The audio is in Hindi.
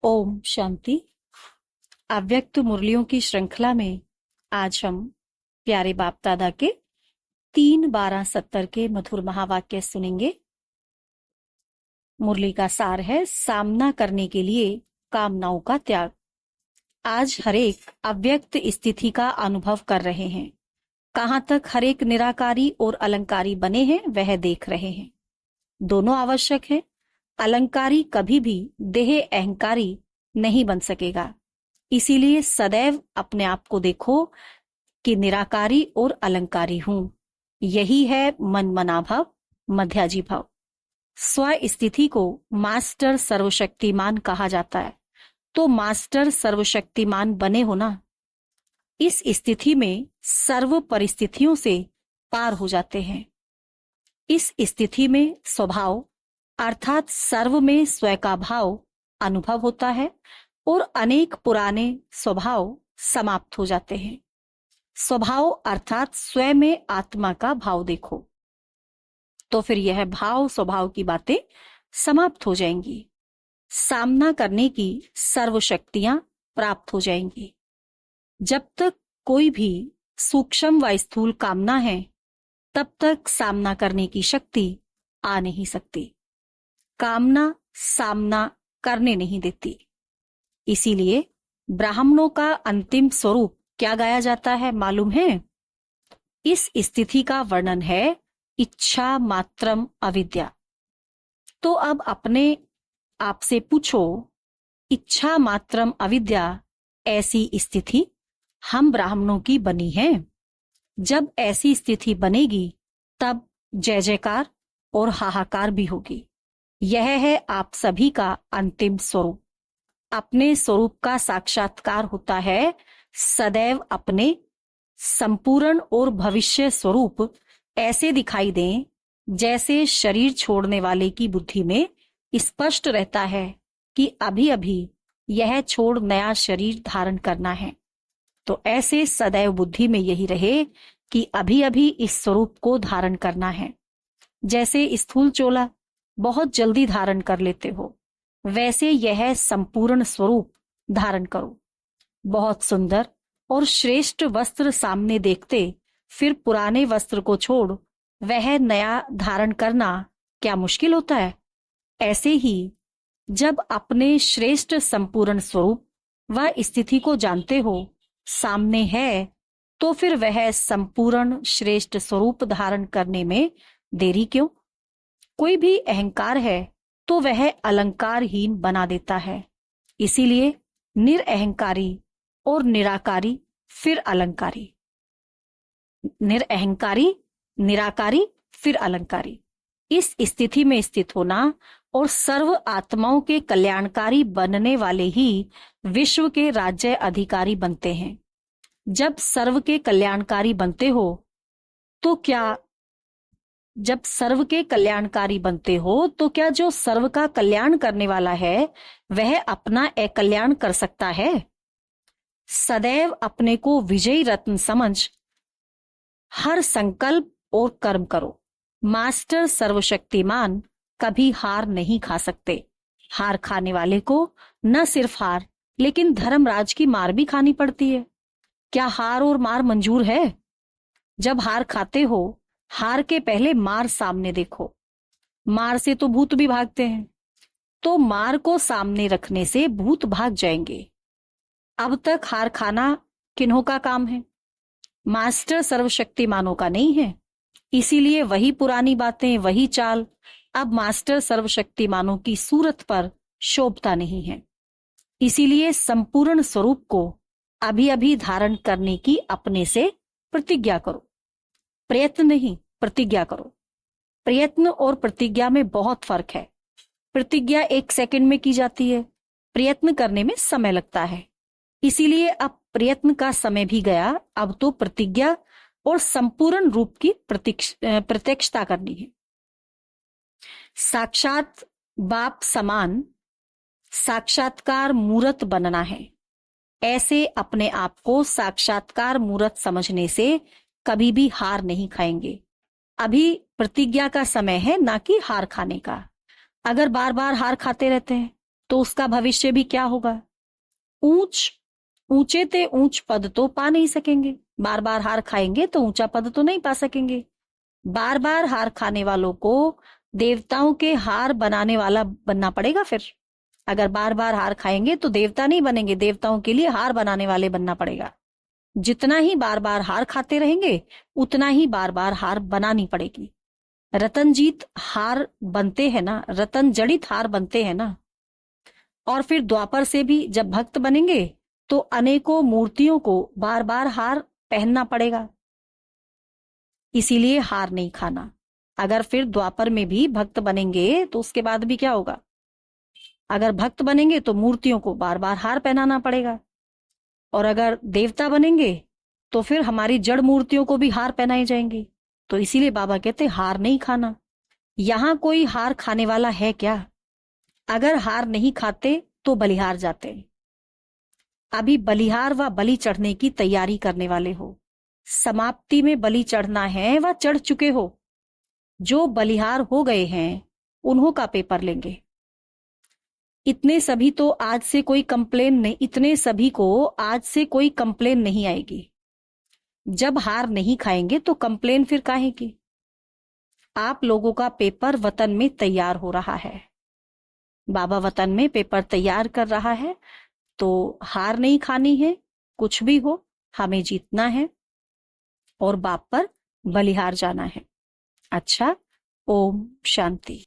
ओम शांति। अव्यक्त मुरलियों की श्रृंखला में आज हम प्यारे बाप दादा के 3-12-70 के मधुर महावाक्य सुनेंगे। मुरली का सार है सामना करने के लिए कामनाओं का त्याग। आज हरेक अव्यक्त स्थिति का अनुभव कर रहे हैं। कहाँ तक हरेक निराकारी और अलंकारी बने हैं वह देख रहे हैं। दोनों आवश्यक है। अलंकारी कभी भी देह अहंकारी नहीं बन सकेगा। इसीलिए सदैव अपने आप को देखो कि निराकारी और अलंकारी हूं। यही है मन मना भाव, मध्याजी भाव। स्व स्थिति को मास्टर सर्वशक्तिमान कहा जाता है। तो मास्टर सर्वशक्तिमान बने हो ना। इस स्थिति में सर्व परिस्थितियों से पार हो जाते हैं। इस स्थिति में स्वभाव अर्थात सर्व में स्वयं का भाव अनुभव होता है और अनेक पुराने स्वभाव समाप्त हो जाते हैं। स्वभाव अर्थात स्वयं में आत्मा का भाव देखो तो फिर यह भाव स्वभाव की बातें समाप्त हो जाएंगी। सामना करने की सर्व शक्तियां प्राप्त हो जाएंगी। जब तक कोई भी सूक्ष्म व स्थूल कामना है तब तक सामना करने की शक्ति आ नहीं सकती। कामना सामना करने नहीं देती। इसीलिए ब्राह्मणों का अंतिम स्वरूप क्या गाया जाता है मालूम है? इस स्थिति का वर्णन है इच्छा मात्रम अविद्या। तो अब अपने आप से पूछो, इच्छा मात्रम अविद्या ऐसी स्थिति हम ब्राह्मणों की बनी है। जब ऐसी स्थिति बनेगी तब जय जयकार और हाहाकार भी होगी। यह है आप सभी का अंतिम स्वरूप। अपने स्वरूप का साक्षात्कार होता है सदैव अपने संपूर्ण और भविष्य स्वरूप ऐसे दिखाई दें जैसे शरीर छोड़ने वाले की बुद्धि में स्पष्ट रहता है कि अभी अभी यह छोड़ नया शरीर धारण करना है। तो ऐसे सदैव बुद्धि में यही रहे कि अभी अभी इस स्वरूप को धारण करना है। जैसे स्थूल चोला बहुत जल्दी धारण कर लेते हो, वैसे यह संपूर्ण स्वरूप धारण करो। बहुत सुंदर और श्रेष्ठ वस्त्र सामने देखते फिर पुराने वस्त्र को छोड़ वह नया धारण करना क्या मुश्किल होता है? ऐसे ही जब अपने श्रेष्ठ संपूर्ण स्वरूप व स्थिति को जानते हो सामने है तो फिर वह संपूर्ण श्रेष्ठ स्वरूप धारण करने में देरी क्यों? कोई भी अहंकार है तो वह अलंकारहीन बना देता है। इसीलिए निरअहंकारी और निराकारी फिर अलंकारी, निरअहंकारी निराकारी फिर अलंकारी। इस स्थिति में स्थित होना और सर्व आत्माओं के कल्याणकारी बनने वाले ही विश्व के राज्य अधिकारी बनते हैं। जब सर्व के कल्याणकारी बनते हो तो क्या जब सर्व के कल्याणकारी बनते हो तो क्या जो सर्व का कल्याण करने वाला है वह अपना अकल्याण कर सकता है? सदैव अपने को विजयी रत्न समझ हर संकल्प और कर्म करो। मास्टर सर्वशक्तिमान कभी हार नहीं खा सकते। हार खाने वाले को न सिर्फ हार लेकिन धर्मराज की मार भी खानी पड़ती है। क्या हार और मार मंजूर है? जब हार खाते हो हार के पहले मार सामने देखो। मार से तो भूत भी भागते हैं, तो मार को सामने रखने से भूत भाग जाएंगे। अब तक हार खाना किन्हों का काम है? मास्टर सर्वशक्तिमानों का नहीं है। इसीलिए वही पुरानी बातें, वही चाल अब मास्टर सर्वशक्तिमानों की सूरत पर शोभता नहीं है। इसीलिए संपूर्ण स्वरूप को अभी अभी धारण करने की अपने से प्रतिज्ञा करो। प्रयत्न नहीं, प्रतिज्ञा करो। प्रयत्न और प्रतिज्ञा में बहुत फर्क है। प्रतिज्ञा 1 सेकंड में की जाती है, प्रयत्न करने में समय लगता है। इसीलिए अब प्रयत्न का समय भी गया। अब तो प्रतिज्ञा और संपूर्ण रूप की प्रत्यक्षता करनी है। साक्षात बाप समान साक्षात्कार मूर्त बनना है। ऐसे अपने आप को साक्षात्कार मूर्त समझने से कभी भी हार नहीं खाएंगे। अभी प्रतिज्ञा का समय है, ना कि हार खाने का। अगर बार बार हार खाते रहते हैं तो उसका भविष्य भी क्या होगा? ऊंच। ऊंचे ते ऊंच पद तो पा नहीं सकेंगे। बार बार हार खाएंगे तो ऊंचा पद तो नहीं पा सकेंगे। बार बार हार खाने वालों को देवताओं के हार बनाने वाला बनना पड़ेगा। फिर अगर बार बार हार खाएंगे तो देवता नहीं बनेंगे, देवताओं के लिए हार बनाने वाले बनना पड़ेगा। जितना ही बार बार हार खाते रहेंगे उतना ही बार बार हार बनानी पड़ेगी। रतनजीत हार बनते हैं ना, रतन जड़ित हार बनते हैं ना। और फिर द्वापर से भी जब भक्त बनेंगे तो अनेकों मूर्तियों को बार बार हार पहनना पड़ेगा, इसीलिए हार नहीं खाना। अगर फिर द्वापर में भी भक्त बनेंगे तो उसके बाद भी क्या होगा? अगर भक्त बनेंगे तो मूर्तियों को बार बार हार पहनाना पड़ेगा, और अगर देवता बनेंगे तो फिर हमारी जड़ मूर्तियों को भी हार पहनाए जाएंगे। तो इसीलिए बाबा कहते हार नहीं खाना। यहां कोई हार खाने वाला है क्या? अगर हार नहीं खाते तो बलिहार जाते। अभी बलिहार व बलि चढ़ने की तैयारी करने वाले हो। समाप्ति में बलि चढ़ना है व चढ़ चुके हो। जो बलिहार हो गए हैं उन्हों का पेपर लेंगे। इतने सभी तो आज से कोई कंप्लेन नहीं, इतने सभी को आज से कोई कंप्लेन नहीं आएगी। जब हार नहीं खाएंगे तो कंप्लेन फिर काहे की? आप लोगों का पेपर वतन में तैयार हो रहा है। बाबा वतन में पेपर तैयार कर रहा है, तो हार नहीं खानी है। कुछ भी हो हमें जीतना है और बाप पर बलिहार जाना है। अच्छा, ओम शांति।